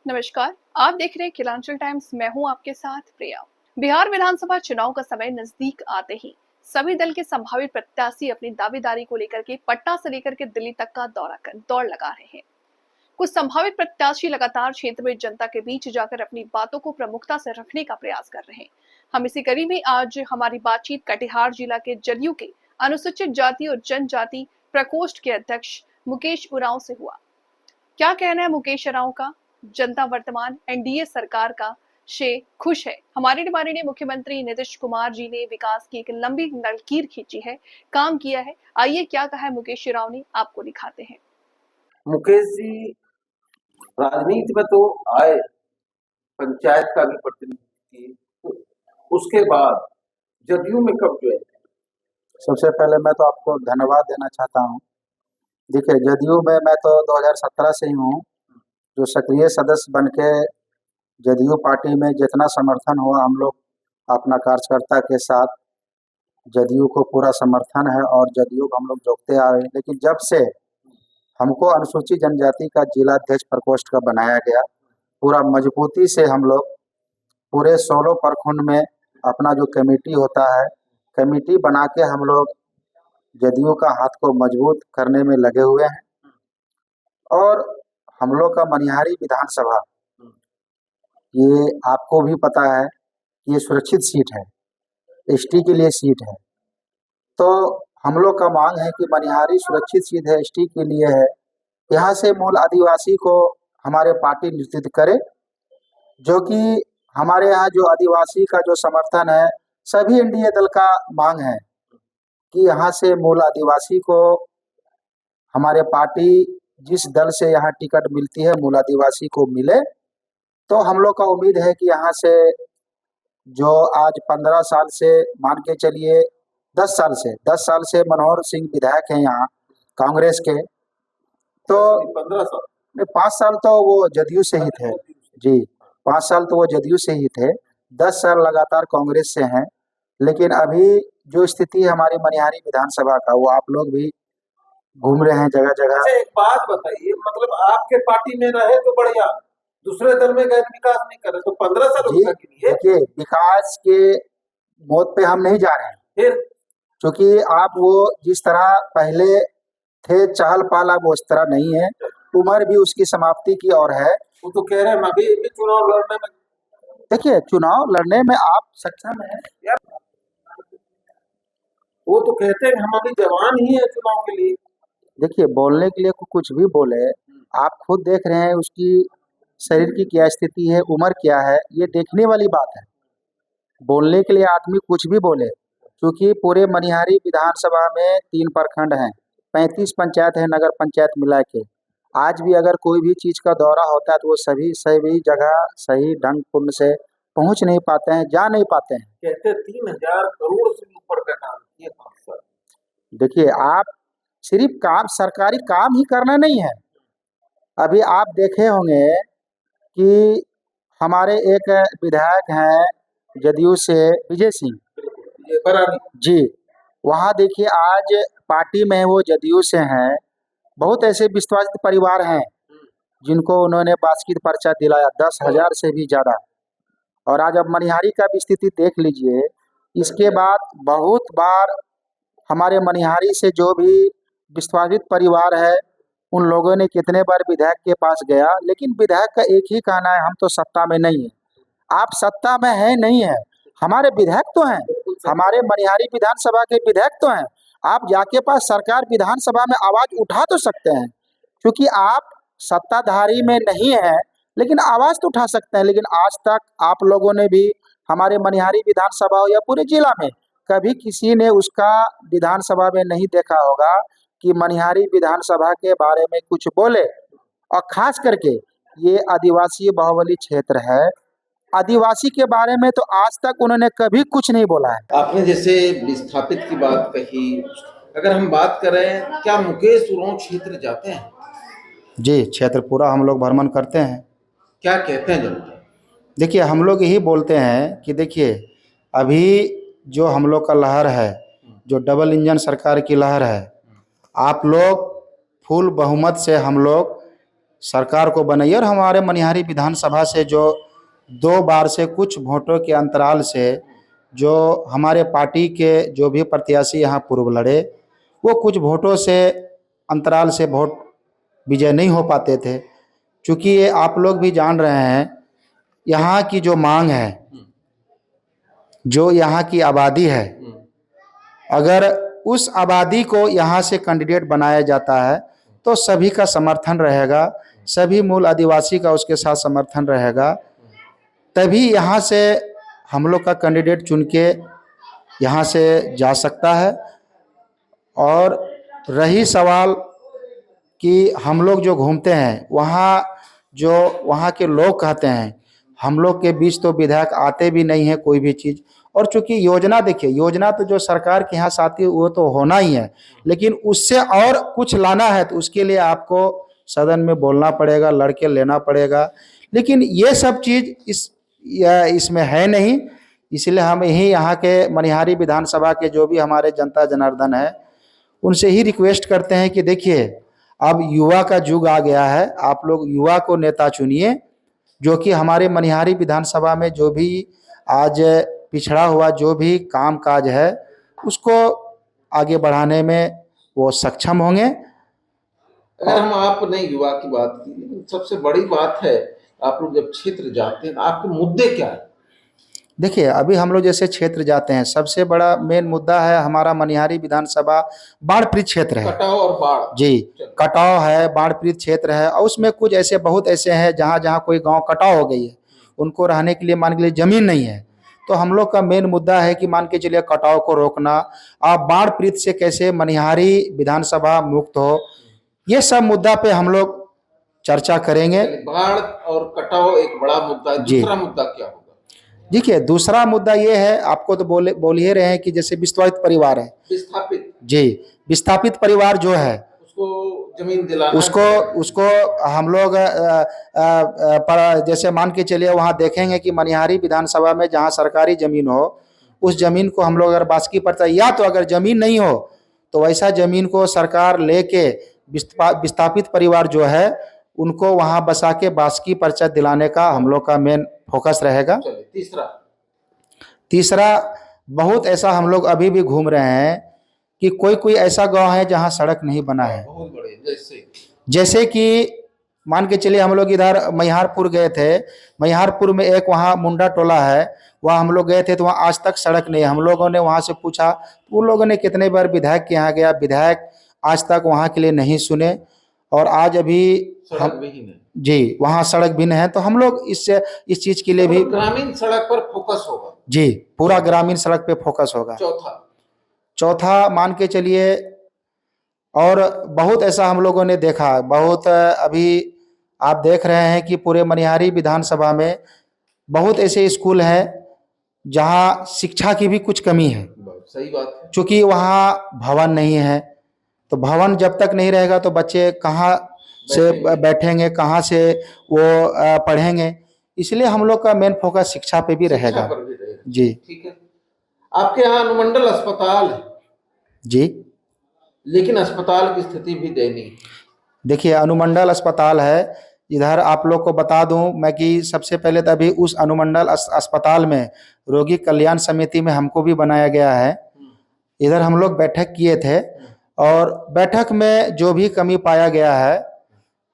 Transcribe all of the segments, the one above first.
नमस्कार। आप देख रहे हैं खिलांचल टाइम्स। मैं हूं आपके साथ प्रिया। बिहार विधानसभा चुनाव का समय नजदीक आते ही सभी दल के संभावित प्रत्याशी अपनी दावेदारी को लेकर के पटना से लेकर के दिल्ली तक का दौरा कर दौड़ लगा रहे हैं। कुछ संभावित प्रत्याशी लगातार क्षेत्र में जनता के बीच जाकर अपनी बातों को प्रमुखता से रखने का प्रयास कर रहे हैं। हम इसी कड़ी में आज हमारी बातचीत कटिहार जिला के जदयू के अनुसूचित जाति और जनजाति प्रकोष्ठ के अध्यक्ष मुकेश उरांव से हुआ। क्या कहना है मुकेश उरांव का? जनता वर्तमान एनडीए सरकार का से खुश है। हमारे बारे में मुख्यमंत्री नीतीश कुमार जी ने विकास की एक लंबी लकीर खींची है, काम किया है। आइए क्या कहा है मुकेश उरांव ने, आपको दिखाते हैं। मुकेश जी राजनीति में तो आए, पंचायत का भी प्रतिनिधित्व किए, तो उसके बाद जदयू में कब ज्वाइन? सबसे पहले मैं तो आपको धन्यवाद देना चाहता हूँ। देखिए, जदयू में मैं तो 2017 से ही हूँ, जो सक्रिय सदस्य बन के जदयू पार्टी में जितना समर्थन हुआ हम लोग अपना कार्यकर्ता के साथ जदयू को पूरा समर्थन है और जदयू को हम लोग जोड़ते आ रहे हैं। लेकिन जब से हमको अनुसूचित जनजाति का जिला अध्यक्ष प्रकोष्ठ का बनाया गया, पूरा मजबूती से हम लोग पूरे 16 प्रखंड में अपना जो कमेटी होता है, कमेटी बना के हम लोग जदयू का हाथ को मजबूत करने में लगे हुए हैं। और हम लोग का मनिहारी विधानसभा, ये आपको भी पता है, ये सुरक्षित सीट है, एसटी के लिए सीट है। तो हम लोग का मांग है कि मनिहारी सुरक्षित सीट है, एसटी के लिए है, यहाँ से मूल आदिवासी को हमारे पार्टी नेतृत्व करे, जो कि हमारे यहाँ जो आदिवासी का जो समर्थन है, सभी एनडीए दल का मांग है कि यहाँ से मूल आदिवासी को हमारे पार्टी जिस दल से यहाँ टिकट मिलती है मूल आदिवासी को मिले। तो हम लोग का उम्मीद है कि यहाँ से जो आज 15 साल से मान के चलिए 10 साल से मनोहर सिंह विधायक हैं यहाँ कांग्रेस के, तो 15 साल 5 साल तो वो जदयू से ही थे जी, 5 साल तो वो जदयू से ही थे, 10 साल लगातार कांग्रेस से हैं। लेकिन अभी जो स्थिति है हमारी मनिहारी विधानसभा का, वो आप लोग भी घूम रहे हैं जगह जगह। अच्छा, एक बात बताइए, मतलब आपके पार्टी में रहे तो बढ़िया, दूसरे दल में गए विकास नहीं करे तो 15 साल जी, के लिए देखिए, विकास के मोड़ पे हम नहीं जा रहे हैं, फिर क्योंकि आप वो जिस तरह पहले थे चहल पहल, अब उस तरह नहीं है, उम्र भी उसकी समाप्ति की ओर है। वो तो कह रहे हैं अभी भी चुनाव लड़ने में। देखिए, चुनाव लड़ने में आप सक्षम है यार, वो तो कहते हैं हम अभी जवान ही है चुनाव के लिए। देखिए, बोलने के लिए कुछ भी बोले, आप खुद देख रहे हैं उसकी शरीर की क्या स्थिति है, उम्र क्या है, ये देखने वाली बात है। बोलने के लिए आदमी कुछ भी बोले, क्योंकि पूरे मनिहारी विधानसभा में 3 प्रखंड हैं, 35 पंचायत है, नगर पंचायत मिला के। आज भी अगर कोई भी चीज़ का दौरा होता है तो वो सभी जगह सही ढंग पूर्ण से पहुंच नहीं पाते हैं, जा नहीं पाते हैं। कहते 3000 करोड़ से ऊपर का काम किए 5 साल। देखिए, आप सिर्फ काम, सरकारी काम ही करना नहीं है। अभी आप देखे होंगे कि हमारे एक विधायक हैं जदयू से, विजय सिंह जी, वहाँ देखिए आज पार्टी में वो जदयू से हैं। बहुत ऐसे विश्वासित परिवार हैं जिनको उन्होंने बास्केट पर्चा दिलाया 10,000 से भी ज़्यादा। और आज अब मनिहारी का भी स्थिति देख लीजिए। इसके बाद बहुत बार हमारे मनिहारी से जो भी विश्वासित परिवार है, उन लोगों ने कितने बार विधायक के पास गया, लेकिन विधायक का एक ही कहना है, हम तो सत्ता में नहीं है। आप सत्ता में है नहीं है, हमारे विधायक तो हैं, हमारे मनिहारी विधानसभा के विधायक तो हैं। आप जाके पास सरकार विधानसभा में आवाज उठा तो सकते हैं, क्योंकि आप सत्ताधारी में नहीं है, लेकिन आवाज तो उठा सकते हैं। लेकिन आज तक आप लोगों ने भी हमारे मनिहारी विधानसभा हो या पूरे जिला में कभी किसी ने उसका विधानसभा में नहीं देखा होगा कि मनिहारी विधानसभा के बारे में कुछ बोले। और खास करके ये आदिवासी बाहुबली क्षेत्र है, आदिवासी के बारे में तो आज तक उन्होंने कभी कुछ नहीं बोला है। आपने जैसे विस्थापित की बात कही, अगर हम बात करें, क्या मुकेश उरांव क्षेत्र जाते हैं? जी, क्षेत्र पूरा हम लोग भ्रमण करते हैं। क्या कहते हैं जनता? देखिए, हम लोग यही बोलते हैं कि देखिए, अभी जो हम लोग का लहर है, जो डबल इंजन सरकार की लहर है, आप लोग फुल बहुमत से हम लोग सरकार को बनाइए और हमारे मनिहारी विधानसभा से जो 2 बार से कुछ वोटों के अंतराल से जो हमारे पार्टी के जो भी प्रत्याशी यहाँ पूर्व लड़े, वो कुछ वोटों से अंतराल से वोट विजय नहीं हो पाते थे। चूँकि ये आप लोग भी जान रहे हैं, यहाँ की जो मांग है, जो यहाँ की आबादी है, अगर उस आबादी को यहाँ से कैंडिडेट बनाया जाता है तो सभी का समर्थन रहेगा, सभी मूल आदिवासी का उसके साथ समर्थन रहेगा, तभी यहाँ से हम लोग का कैंडिडेट चुन के यहाँ से जा सकता है। और रही सवाल कि हम लोग जो घूमते हैं वहाँ, जो वहाँ के लोग कहते हैं हम लोग के बीच तो विधायक आते भी नहीं है कोई भी चीज़। और चूंकि योजना, देखिए योजना तो जो सरकार के यहाँ से आती है वो तो होना ही है, लेकिन उससे और कुछ लाना है तो उसके लिए आपको सदन में बोलना पड़ेगा, लड़के लेना पड़ेगा। लेकिन ये सब चीज़ इसमें है नहीं, इसलिए हम यहाँ के मनिहारी विधानसभा के जो भी हमारे जनता जनार्दन है उनसे ही रिक्वेस्ट करते हैं कि देखिए अब युवा का युग आ गया है, आप लोग युवा को नेता चुनिए, जो कि हमारे मनिहारी विधानसभा में जो भी आज पिछड़ा हुआ जो भी काम काज है उसको आगे बढ़ाने में वो सक्षम होंगे। अगर हम आपने युवा की बात की, लेकिन सबसे बड़ी बात है आप लोग जब क्षेत्र जाते हैं आपके मुद्दे क्या है? देखिए अभी हम लोग जैसे क्षेत्र जाते हैं, सबसे बड़ा मेन मुद्दा है हमारा मनिहारी विधानसभा बाढ़ पीड़ित क्षेत्र है। कटाव और बाढ़ जी, कटाव है, बाढ़ पीड़ित क्षेत्र है, और उसमें कुछ ऐसे बहुत ऐसे हैं जहाँ जहाँ कोई गांव कटाव हो गई है, उनको रहने के लिए मान के लिए जमीन नहीं है। तो हम लोग का मेन मुद्दा है कि मान के चलिए कटाव को रोकना, आप बाढ़ पीड़ित से कैसे मनिहारी विधानसभा मुक्त हो, ये सब मुद्दा पे हम लोग चर्चा करेंगे। बाढ़ और कटाव एक बड़ा मुद्दा है, दूसरा मुद्दा क्या होगा? देखिए दूसरा मुद्दा ये है, आपको तो बोल ही रहे हैं कि जैसे विस्थापित परिवार है, विस्थापित, जी, विस्थापित परिवार जो है उसको जमीन दिलाना, उसको हम लोग जैसे मान के चलिए वहाँ देखेंगे कि मनिहारी विधानसभा में जहाँ सरकारी जमीन हो उस जमीन को हम लोग अगर बास्की पड़ता है, या तो अगर जमीन नहीं हो तो वैसा जमीन को सरकार लेके विस्थापित परिवार जो है उनको वहाँ बसा के बास्की पर्चा दिलाने का हम लोग का मेन फोकस रहेगा। तीसरा बहुत ऐसा हम लोग अभी भी घूम रहे हैं कि कोई कोई ऐसा गांव है जहां सड़क नहीं बना है, बहुत बड़े, जैसे कि मान के चलिए हम लोग इधर मैहारपुर गए थे, मैहारपुर में एक वहाँ मुंडा टोला है, वहाँ हम लोग गए थे तो वहाँ आज तक सड़क नहीं है। हम लोगों ने वहाँ से पूछा, उन लोगों ने कितने बार विधायक के यहाँ गया, विधायक आज तक वहाँ के लिए नहीं सुने, और आज अभी जी वहाँ सड़क भी नहीं है। तो हम लोग इस चीज के लिए भी ग्रामीण सड़क पर फोकस होगा। जी, पूरा ग्रामीण सड़क पे फोकस होगा। चौथा मान के चलिए, और बहुत ऐसा हम लोगों ने देखा, बहुत अभी आप देख रहे हैं कि पूरे मनिहारी विधानसभा में बहुत ऐसे स्कूल हैं जहां शिक्षा की भी कुछ कमी है। सही बात है, क्योंकि वहाँ भवन नहीं है, तो भवन जब तक नहीं रहेगा तो बच्चे कहाँ से बैठेंगे, कहाँ से वो पढ़ेंगे, इसलिए हम लोग का मेन फोकस शिक्षा पे भी रहेगा। जी ठीक है। आपके यहाँ अनुमंडल अस्पताल है जी, लेकिन अस्पताल की स्थिति भी दयनीय। देखिए अनुमंडल अस्पताल है इधर, आप लोग को बता दूं मैं कि सबसे पहले तो अभी उस अनुमंडल अस्पताल में रोगी कल्याण समिति में हमको भी बनाया गया है। इधर हम लोग बैठक किए थे और बैठक में जो भी कमी पाया गया है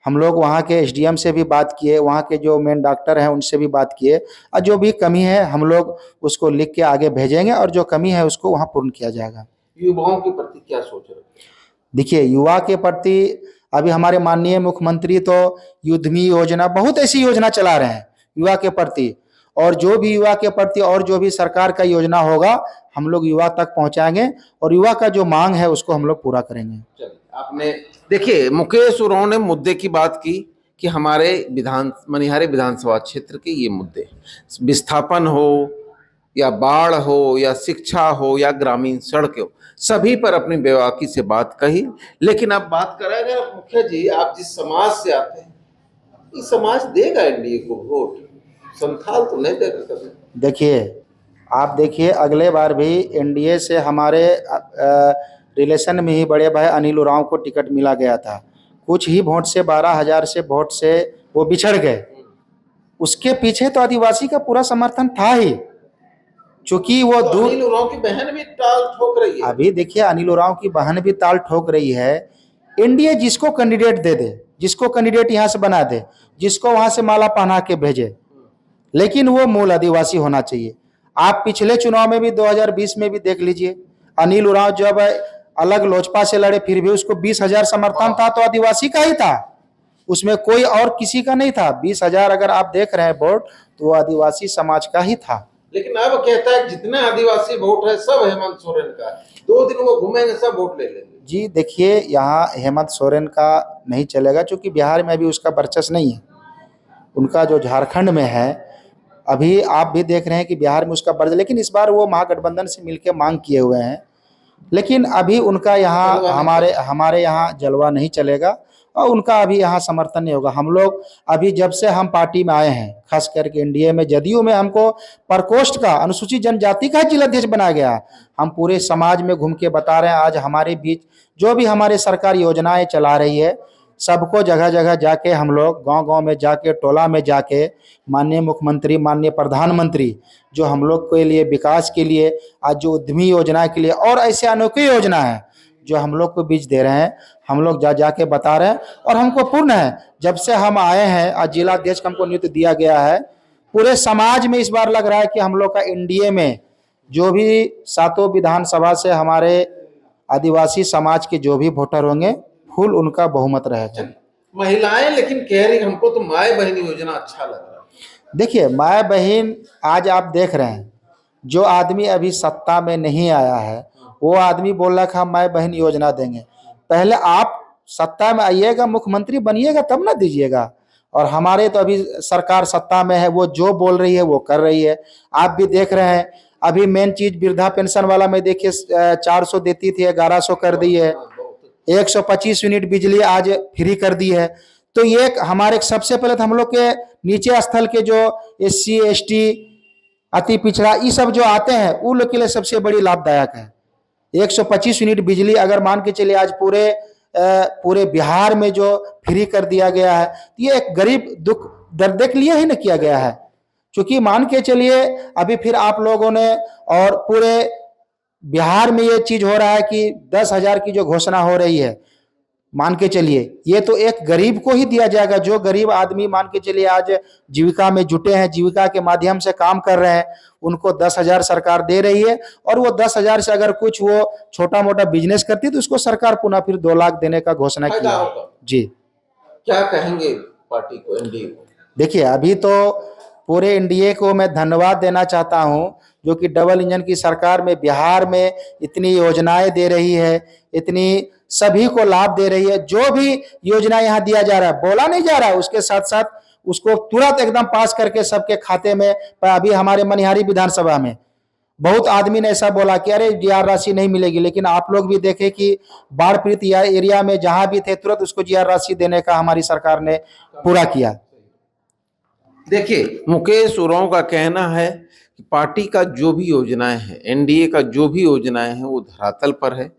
हम लोग वहाँ के एसडीएम से भी बात किए, वहाँ के जो मेन डॉक्टर हैं उनसे भी बात किए, और जो भी कमी है हम लोग उसको लिख के आगे भेजेंगे और जो कमी है उसको वहाँ पूर्ण किया जाएगा। युवाओं के प्रति क्या सोच रहे हैं? देखिए युवा के प्रति अभी हमारे माननीय मुख्यमंत्री तो युद्धमी योजना, बहुत ऐसी योजना चला रहे हैं युवा के प्रति, और जो भी युवा के प्रति और जो भी सरकार का योजना होगा हम लोग युवा तक पहुंचाएंगे और युवा का जो मांग है उसको हम लोग पूरा करेंगे। चलिए, आपने देखिए मुकेश उरांव ने मुद्दे की बात की कि हमारे मनिहारी विधानसभा क्षेत्र के ये मुद्दे, विस्थापन हो या बाढ़ हो या शिक्षा हो या ग्रामीण सड़क हो, सभी पर अपनी बेबाकी से बात कही। लेकिन आप बात करेंगे मुखिया जी, आप जिस समाज से आते हैं, ये समाज देगा एनडीए को वोट? संथाल तो नहीं देगा कभी। देखिए आप देखिए अगले बार भी एनडीए से हमारे रिलेशन में ही बड़े भाई अनिल उरांव को टिकट मिला गया था, कुछ ही वोट से 12,000 से वोट से वो बिछड़ गए। उसके पीछे तो आदिवासी का पूरा समर्थन था ही, चूंकि वो तो दूर अनिल उरांव की बहन भी ताल ठोक रही है। अभी देखिए अनिल उरांव की बहन भी ताल ठोक रही है। एनडीए जिसको कैंडिडेट दे दे, जिसको कैंडिडेट यहाँ से बना दे, जिसको वहां से माला पहना के भेजे, लेकिन वो मूल आदिवासी होना चाहिए। आप पिछले चुनाव में भी 2020 में भी देख लीजिए, अनिल उरांव जब अलग लोजपा से लड़े फिर भी उसको 20,000 समर्थन था, तो आदिवासी का ही था, उसमें कोई और किसी का नहीं था। 20,000 अगर आप देख रहे हैं वोट, तो वो आदिवासी समाज का ही था। लेकिन अब कहता है जितने आदिवासी वोट है सब हेमंत सोरेन का है। 2 दिन वो घूमेंगे सब वोट ले लेंगे। जी देखिए, यहाँ हेमंत सोरेन का नहीं चलेगा, क्योंकि बिहार में अभी उसका वर्चस्व नहीं है। उनका जो झारखंड में है, अभी आप भी देख रहे हैं कि बिहार में उसका वर्चस्व, लेकिन इस बार वो महागठबंधन से मिलकर मांग किए हुए हैं, लेकिन अभी उनका यहाँ हमारे यहाँ जलवा नहीं चलेगा और उनका अभी यहाँ समर्थन नहीं होगा। हम लोग अभी जब से हम पार्टी में आए हैं, खास करके एनडीए में, जदयू में हमको प्रकोष्ठ का, अनुसूचित जनजाति का जिलाध्यक्ष बनाया गया। हम पूरे समाज में घूम के बता रहे हैं, आज हमारे बीच जो भी हमारे सरकार योजनाएं चला रही है, सबको जगह जगह जाके हम लोग गांव-गांव में जाके, टोला में जाके, माननीय मुख्यमंत्री, माननीय प्रधानमंत्री जो हम लोग के लिए विकास के लिए, आज जो उद्यमी योजना के लिए और ऐसे अनोखी योजना है जो हम लोग को बीच दे रहे हैं, हम लोग जा जाके बता रहे हैं। और हमको पूर्ण है, जब से हम आए हैं, आज जिला अध्यक्ष हमको नियुक्त दिया गया है, पूरे समाज में इस बार लग रहा है कि हम लोग का एनडीए में जो भी 7 विधानसभा से हमारे आदिवासी समाज के जो भी वोटर होंगे, फुल उनका बहुमत रहेगा। महिलाएं लेकिन कह रही हमको तो माए बहन योजना अच्छा लग रहा है। देखिए, माए बहन आज आप देख रहे हैं, जो आदमी अभी सत्ता में नहीं आया है, वो आदमी बोल रहा है हम माए बहन योजना देंगे। पहले आप सत्ता में आइएगा, मुख्यमंत्री बनिएगा, तब ना दीजिएगा। और हमारे तो अभी सरकार सत्ता में है, वो जो बोल रही है वो कर रही है। आप भी देख रहे हैं, अभी मेन चीज वृद्धा पेंशन वाला में देखिए 400 देती थी, 1100 कर दी है। 125 यूनिट बिजली आज फ्री कर दी है। तो ये हमारे सबसे पहले तो हम लोग के नीचे स्थल के जो SC ST, अति पिछड़ा, ये सब जो आते हैं, उन लोग के लिए सबसे बड़ी लाभदायक है। 125 यूनिट बिजली अगर मान के चलिए आज पूरे बिहार में जो फ्री कर दिया गया है, ये एक गरीब दुख दर्द के लिए ही ना किया गया है। क्योंकि मान के चलिए अभी फिर आप लोगों ने, और पूरे बिहार में ये चीज हो रहा है कि 10,000 की जो घोषणा हो रही है, मान के चलिए ये तो एक गरीब को ही दिया जाएगा। जो गरीब आदमी मान के चलिए आज जीविका में जुटे हैं, जीविका के माध्यम से काम कर रहे हैं, उनको 10,000 सरकार दे रही है। और वो 10,000 से अगर कुछ वो छोटा मोटा बिजनेस करती है, तो उसको सरकार पुनः फिर 2 लाख देने का घोषणा की है। जी, क्या कहेंगे पार्टी को, एनडीए को? देखिए, अभी तो पूरे एनडीए को मैं धन्यवाद देना चाहता हूं, जो कि डबल इंजन की सरकार में बिहार में इतनी योजनाएं दे रही है, इतनी सभी को लाभ दे रही है। जो भी योजना यहाँ दिया जा रहा है, बोला नहीं जा रहा है, उसके साथ साथ उसको तुरंत एकदम पास करके सबके खाते में। अभी हमारे मनिहारी विधानसभा में बहुत आदमी ने ऐसा बोला कि अरे जीआर राशि नहीं मिलेगी, लेकिन आप लोग भी देखें कि बाढ़ पीड़ित एरिया में जहां भी थे, तुरंत उसको जीआर राशि देने का हमारी सरकार ने पूरा किया। देखिए, मुकेश उरांव का कहना है कि पार्टी का जो भी योजनाएं हैं, एनडीए का जो भी योजनाएं हैं, वो धरातल पर है।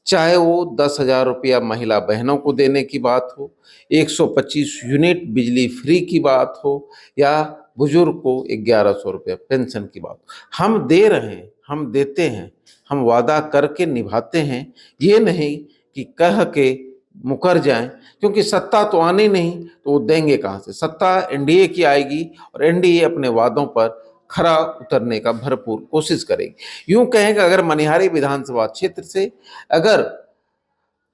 चाहे वो 10,000 रुपया महिला बहनों को देने की बात हो, 125 यूनिट बिजली फ्री की बात हो, या बुजुर्ग को 1100 रुपया पेंशन की बात हो। हम दे रहे हैं, हम देते हैं, हम वादा करके निभाते हैं। ये नहीं कि कह के मुकर जाएं, क्योंकि सत्ता तो आनी नहीं, तो वो देंगे कहाँ से? सत्ता एनडीए की आएगी और एनडीए अपने वादों पर खरा उतरने का भरपूर कोशिश करेगी। यूं कहें कि अगर मनिहारी विधानसभा क्षेत्र से अगर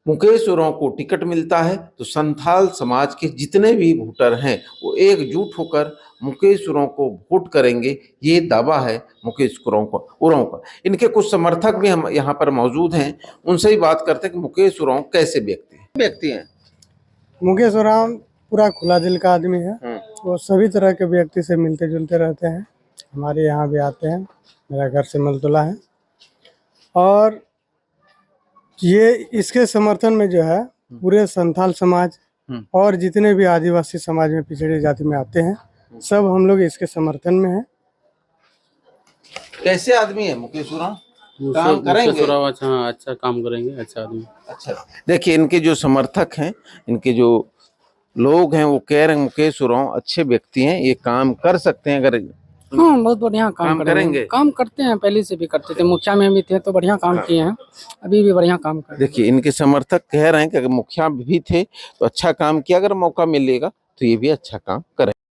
मुकेश उरांव को टिकट मिलता है, तो संथाल समाज के जितने भी वोटर हैं वो एकजुट होकर मुकेश उरांव को वोट करेंगे। ये दावा है मुकेश उरांव का। इनके कुछ समर्थक भी हम यहाँ पर मौजूद हैं, उनसे ही बात करते हैं कि मुकेश उरांव कैसे व्यक्ति हैं। मुकेश उरांव पूरा खुला दिल का आदमी है। वो सभी तरह के व्यक्ति से मिलते जुलते रहते हैं, हमारे यहाँ भी आते हैं, मेरा घर से मलतुला है। और ये इसके समर्थन में जो है पूरे संथाल समाज और जितने भी आदिवासी समाज में पिछड़ी जाति में आते हैं, सब हम लोग इसके समर्थन में हैं। कैसे आदमी है मुकेश उरांव? काम करेंगे। अच्छा, हाँ, अच्छा काम करेंगे, अच्छा आदमी। अच्छा, देखिए इनके जो समर्थक हैं, इनके जो लोग हैं, वो कह रहे हैं मुकेश उरांव अच्छे व्यक्ति हैं, ये काम कर सकते हैं। अगर हाँ, बहुत बढ़िया काम करेंगे करेंगे। काम करते हैं, पहले से भी करते थे, मुखिया में भी थे तो बढ़िया काम किए हैं, अभी भी बढ़िया काम कर रहे हैं। देखिए इनके समर्थक कह रहे हैं कि अगर मुखिया भी थे तो अच्छा काम किया, अगर मौका मिलेगा तो ये भी अच्छा काम करें।